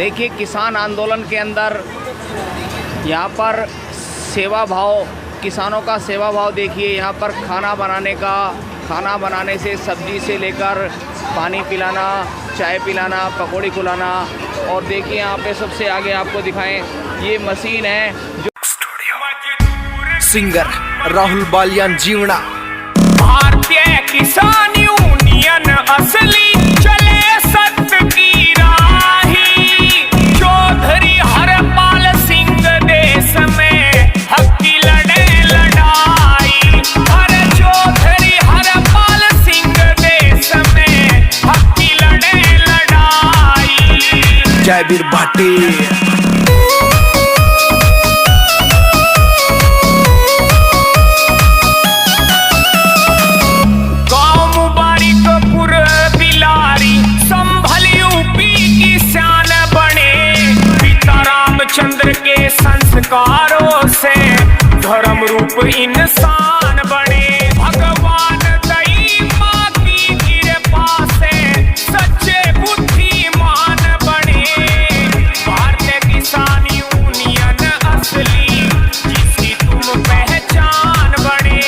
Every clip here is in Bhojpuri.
देखिए किसान आंदोलन के अंदर यहाँ पर सेवा भाव, किसानों का सेवा भाव देखिए। यहाँ पर खाना बनाने से सब्जी से लेकर पानी पिलाना, चाय पिलाना, पकौड़ी खिलाना। और देखिए यहाँ पे सबसे आगे आपको दिखाएं, ये मशीन है जो सिंगर राहुल बालियान जीवना। भारतीय किसान यूनियन असली चले सत्य की राही। चौधरी हरपाल सिंह देश में हक की लड़े लड़ाई। अरे चौधरी हरपाल सिंह देश में हक की लड़े लड़ाई। जय वीर भाटी। चंद्र के संस्कारों से धर्म रूप इंसान बने। भगवान दई माँ की कृपा से सच्चे बुद्धिमान बने। भारतीय किसान यूनियन असली जिसकी तुम पहचान बने।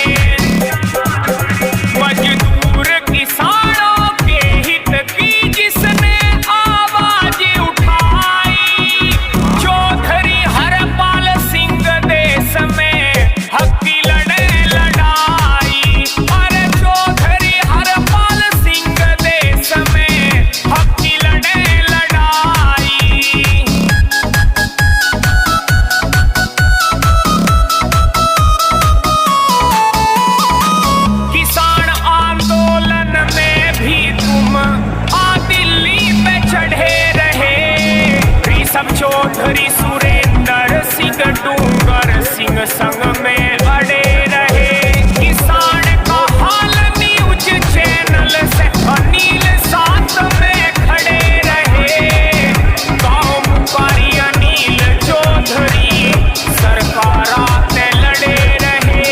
मजदूर किसानों के हित की जिसने आवाज उठाई। चौधरी हरपाल सिंह देश में हक की लड़े लड़ाई। अरे चौधरी हरपाल सिंह देश में हक की लड़े लड़ाई। किसान आंदोलन में भी तुम दिल्ली पे चढ़े रहे। सब चौधरी सुरेंद्र सिंह डूंगर सिंह संग में अड़े रहे। किसान का हाल न्यूज चैनल से अनिल साथ में खड़े रहे। गांव मुकारी अनिल चौधरी सरकार आते लड़े रहे।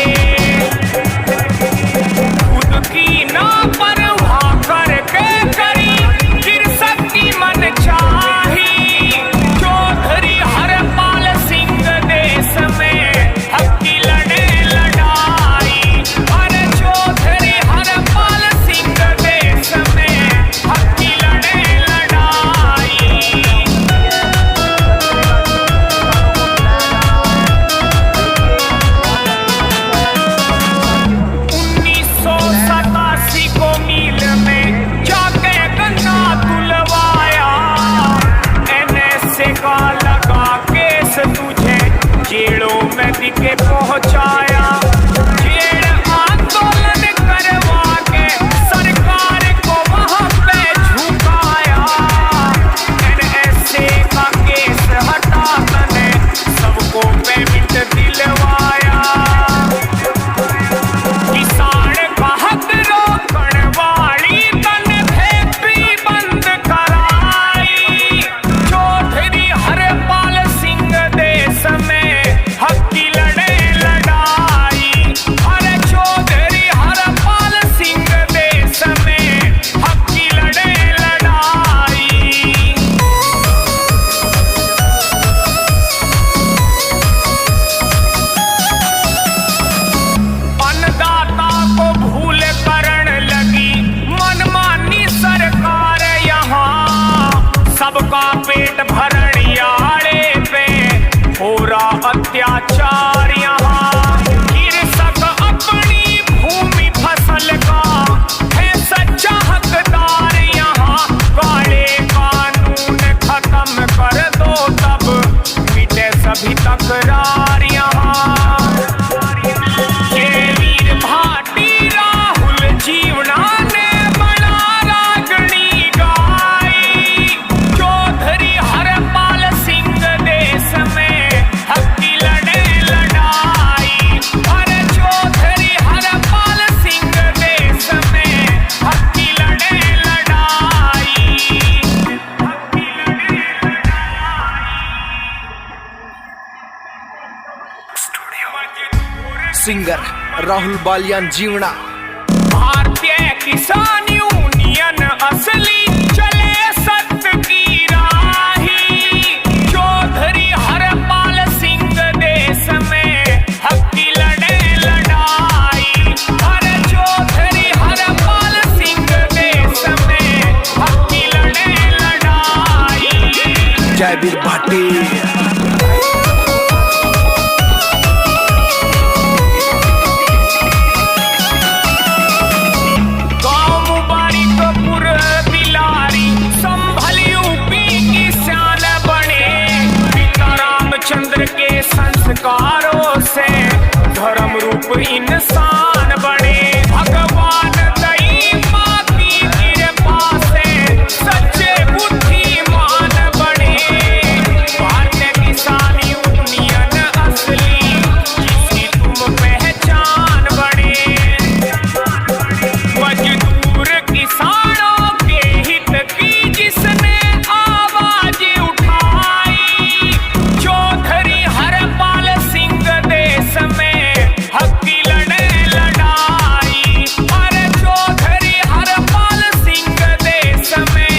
खुद की ना परवाह करके करी फिर सबकी मन चाही। चौधरी हरपाल सिंह देश में हक की लड़े लड़ाई। अरे चौधरी हरपाल सिंह देश में हक की लड़े लड़ाई। 1987 को मील में जाके गन्ना तुलवाया। NSA का लगा केस तुझे जेलों में दिखे पहुंचाया। जेल आंदोलन करवा के सरकार को वहां पे झुकाया। NSA का केस हटा तने सबको पेमेंट दिलवाया। किसान का हक रोकण वाली तने फैक्ट्री बंद कराई। चौधरी हरपाल सिंह देश में हक की लड़े लड़ाई। अरे चौधरी हरपाल सिंह देश में हक की लड़े लड़ाई। अन्नदाता को भूल करण लगी मनमानी सरकार यहाँ। सबका पेट भरण यारे पे हो रहा अत्याचार यहाँ। कृषक अपनी भूमि फसल का है सच्चा हकदार यहाँ। काले कानून खत्म कर दो तब मिटे सभी तकरार यहाँ। ये वीर भाटी राहुल जीवना ने बड़ा रागनी गाई। चौधरी हरपाल सिंह देश में हक की लड़े लड़ाई। अरे चौधरी हरपाल सिंह देश में हक की लड़े लड़ाई। हक की लड़े लड़ाई। सिंगर राहुल बालियान जीवना। भारतीय किसान यूनियन असली चले सत्य की राही। जयवीर भाटी। चंद्र के संस्कारों से धर्म रूप इंसान बने। भगवान दई माँ की कृपा से सच्चे बुद्धिमान बने। भारतीय किसान यूनियन असली जिसकी तुम पहचान बने। मजदूर किसानों के हित की जिसने आवाज उठाई। चौधरी हरपाल सिंह देश में हक की लड़ाई। अरे चौधरी हरपाल सिंह देश में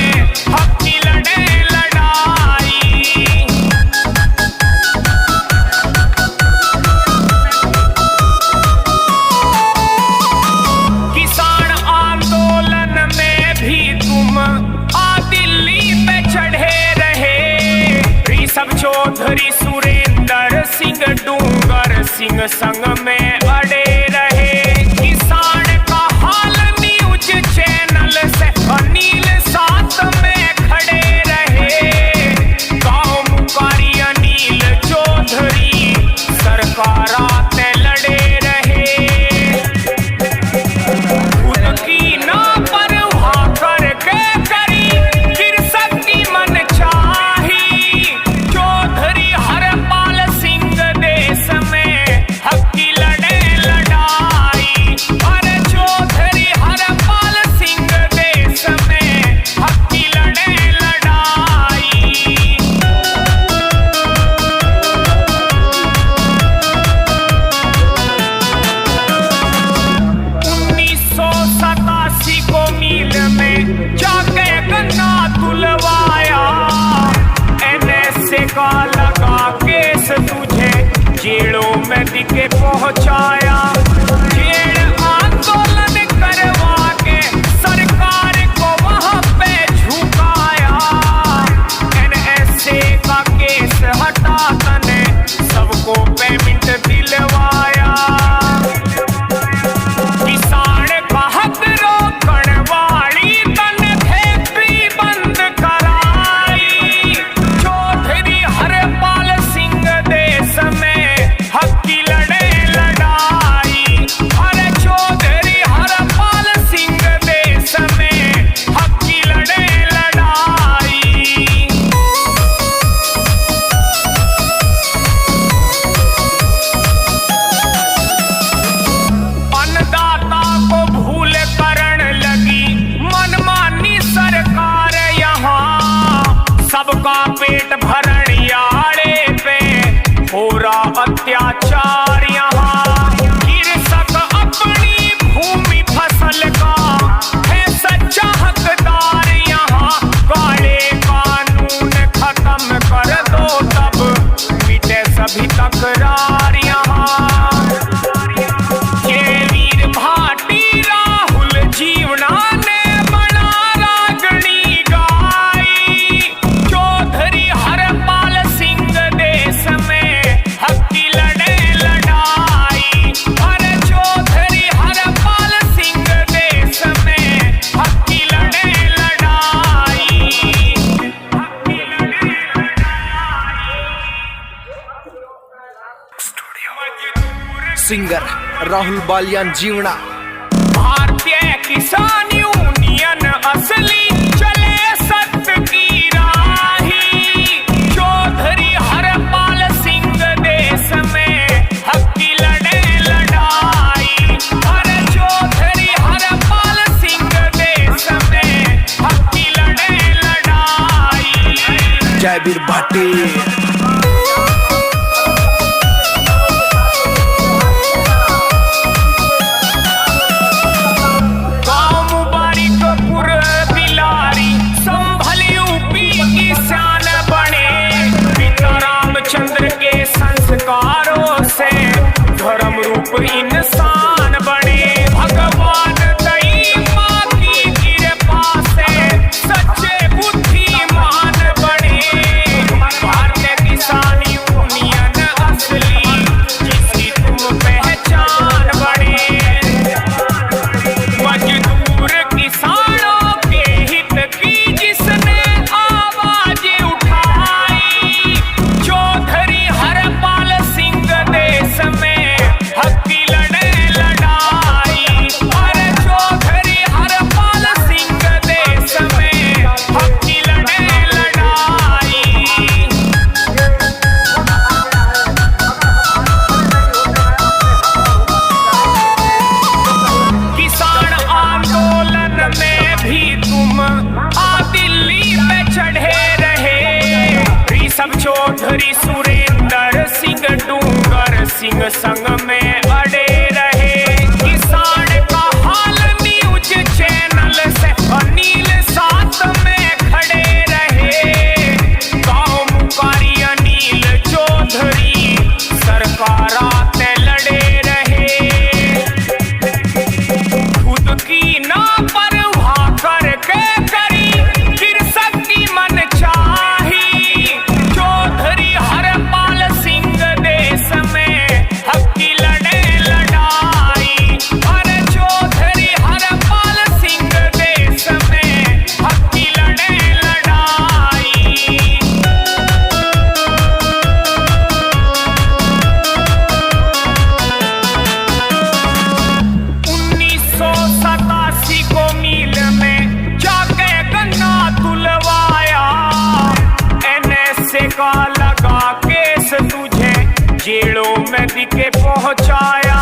हक की लड़ाई। किसान आंदोलन में भी तुम दिल्ली पे चढ़े रहे। ऋषभ चौधरी सुरेंद्र सिंह डूंगर सिंह संग में अड़े रहे। किसान का हाल न्यूज चैनल से अनिल साथ में खड़े रहे। गांव मुकारी अनिल चौधरी सरकार आते लड़े रहे। खुद की ना परवाह करके करी फिर सबकी मन चाही। चौधरी हरपाल सिंह देश में हक की लड़ाई। अरे चौधरी हरपाल सिंह देश में हक की लड़ाई। 1987 को मील में जाके गन्ना तुलवाया। NSA का लगा केस तुझे जेलों में दिखे पहुंचाया। जेल आंदोलन करवा के सरकार को वहां पे झुकाया। NSA का केस हटा तने सबको पेमेंट दिलवाया। किसान का हक रोकण वाली तनखेपी बंद कराई। चौधरी हरपाल सिंह देश में हक की लड़ाई। अरे चौधरी हरपाल सिंह देश में हक की लड़ाई। अन्नदाता को भूल करण लगी मनमानी सरकार यहाँ। सबका पेट भरण यारे पे हो रहा अत्याचार यहाँ। कृषक अपनी भूमि फसल का है सच्चा हकदार यहाँ। काले कानून खत्म कर दो तब मिटे सभी तकरार यहाँ। जयवीर भाटी राहुल जीवना ने बड़ा रागणी गाई। चौधरी हरपाल सिंह देश में हक की लड़ाई। अरे चौधरी हरपाल सिंह देश में हक की लड़ाई। सिंगर राहुल बालियान जीवना। भारतीय किसान यूनियन असली चले सत्य की राही। चौधरी हरपाल सिंह देश में हक की लड़ाई। अरे चौधरी हरपाल सिंह देश में हक की लड़ाई। जयवीर भाटी। चंद्र के संस्कारों से धर्म रूप इंसान बने। भगवान दई माँ की कृपा से सच्चे बुद्धिमान बने। चौधरी सुरेंद्र सिंह डूंगर सिंह संग में अड़े रहे। किसान का हाल न्यूज चैनल से अनिल साथ में खड़े रहे। गांव मुकारी अनिल चौधरी सरकार आते लड़े रहे। खुद की ना परवाह करके करी फिर सबकी मन चाही। चौधरी हरपाल सिंह देश में हक की लड़े लड़ाई। अरे चौधरी हरपाल सिंह देश में हक की लड़े लड़ाई। 1987 को मील में जाके गन्ना तुलवाया। NSA का लगा केस तुझे जेलों में दिखे पहुंचाया।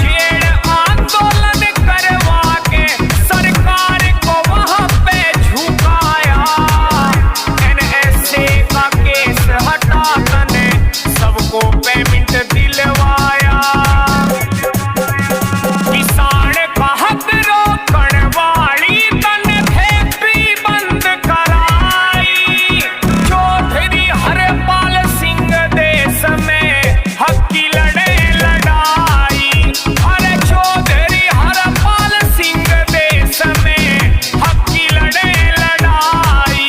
जेल आंदोलन करवा के सरकार को वहां पे झुकाया। NSA का केस हटा तने सबको पेमेंट दिलवाया। किसान का हक रोकण वाली तन फेंकी बंद कराई। चौधरी हरपाल सिंह देश में हक की लड़े लड़ाई। अरे चौधरी हरपाल सिंह देश में हक की लड़े लड़ाई।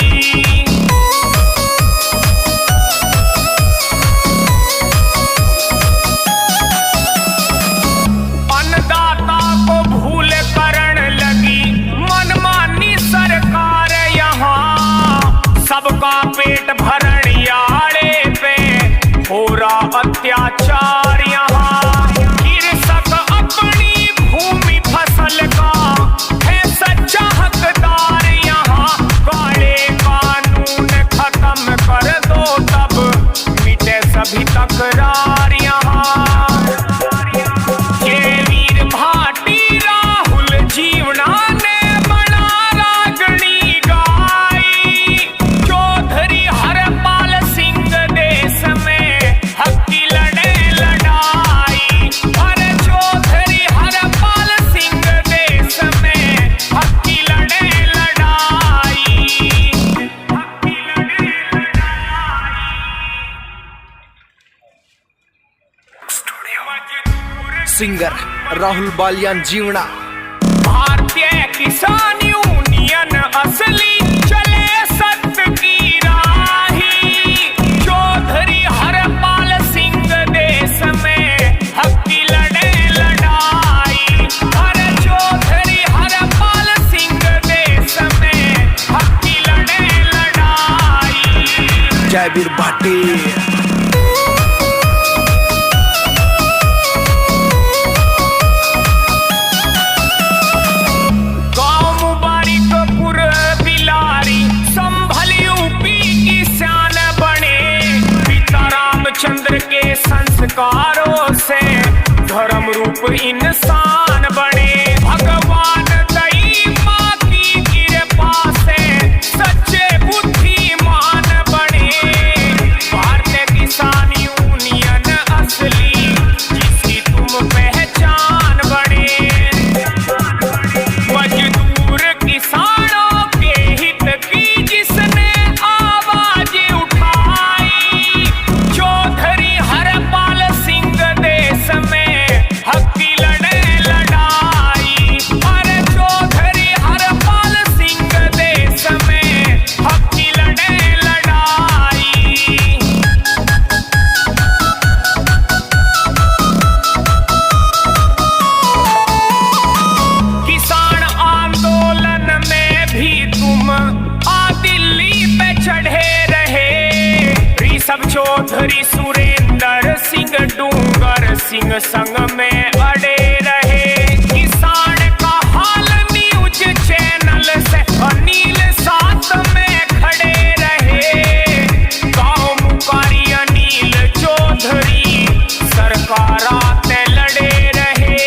अन्नदाता को भूल करण लगी मनमानी सरकार यहाँ। सबका पेट भरण याड़े पे हो रहा अत्याचार यहाँ। कृषक अपनी भूमि फसल का है सच्चा हकदार यहाँ। काले कानून खत्म कर दो तब मिटे सभी तकरार यहाँ। ये वीर भाटी राहुल जीवना ने बड़ा रागणी गाई। चौधरी हरपाल सिंह देश में हक की लड़े लड़ाई। अरे चौधरी हरपाल सिंह देश में हक की लड़े लड़ाई। हक की लड़े लड़ाई। सिंगर राहुल बालियान जीवना। भारतीय किसान यूनियन असली चले सत्य की राही। चौधरी हरपाल सिंह देश में हक की लड़े लड़ाई। अरे चौधरी हरपाल सिंह देश में हक की लड़े लड़ाई। जय वीर भाटी। गांव मुबारकपुर बिलारी संभल यूपी की शान बने। पिता रामचंद्र के संस्कारों से धर्म रूप इंसान बने। भगवान दई माँ की कृपा से सच्चे बुद्धिमान बने। भारतीय किसान यूनियन असली जिसकी तुम पहचान बने। मजदूर किसानों के हित की जिसने आवाज उठाई। चौधरी हरपाल सिंह देश में हक की लड़े लड़ाई। अरे चौधरी हरपाल सिंह देश में हक की लड़े लड़ाई। किसान आंदोलन में भी तुम आ दिल्ली पे चढ़े रहे। ऋषभ चौधरी सुरेंद्र सिंह डूंगर सिंह संग में अड़े रहे। किसान का हाल न्यूज चैनल से अनिल साथ में खड़े रहे। गांव मुकारी अनिल चौधरी सरकार आते लड़े रहे।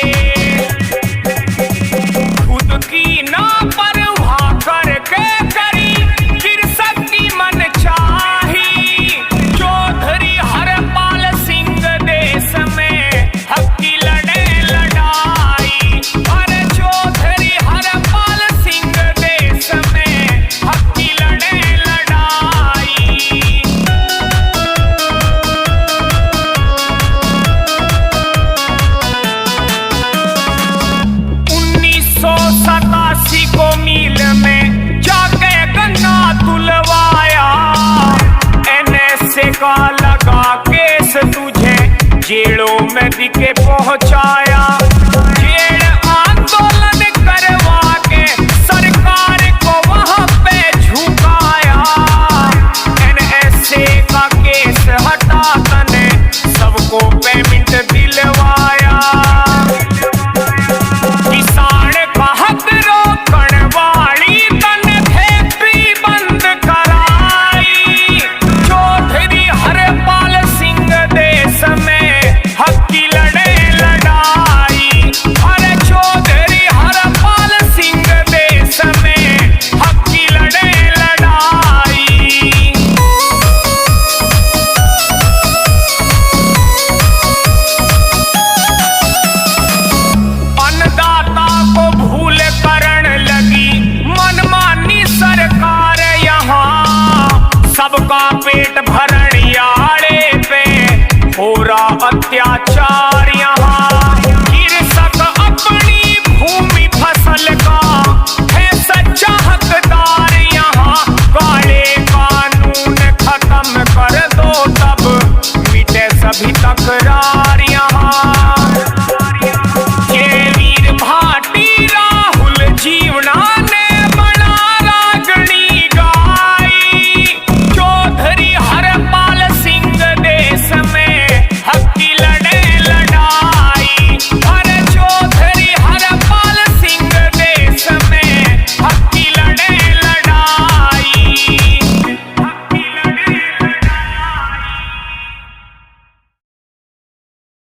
खुद की ना परवाह करके करी फिर सबकी मन चाही। चौधरी का लगा केस तुझे जेलों में दिखे पहुंचाया। जेल आंदोलन करवा के सरकार को वहां पे झुकाया। NSA का केस हटा तने सबको पेमेंट दिलवाया। किसान का हक रोकण वाली तने फैक्ट्री बंद कराई। चौधरी हरपाल सिंह देश में हक की लड़े लड़ाई। अरे चौधरी हरपाल सिंह देश में हक की लड़े लड़ाई। अन्नदाता को भूल करण लगी मनमानी सरकार यहाँ। सबका पेट भरण याड़े पे हो रहा अत्याचार यहाँ। कृषक अपनी भूमि फसल का